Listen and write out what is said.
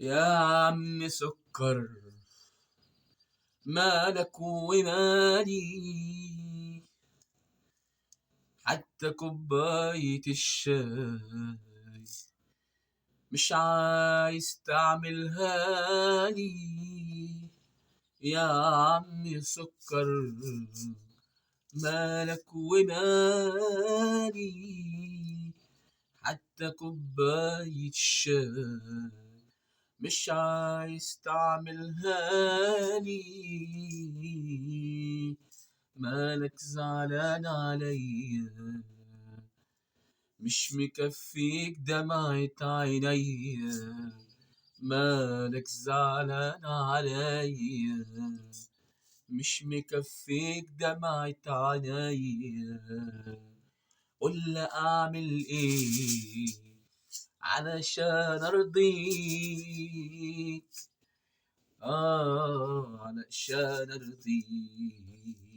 يا عم سكر، مالك ومالي؟ حتى كوباية الشاي مش عايز تعملها لي. يا عم سكر، مالك ومالي؟ حتى كوباية الشاي مش عايز تعملها لي. مالك زعلان عليا؟ مش مكفيك دمعة عينيا. مالك زعلان عليا؟ مش مكفيك دمعة عينيا. قول اعمل ايه علشان ارضيك، علشان ارضيك.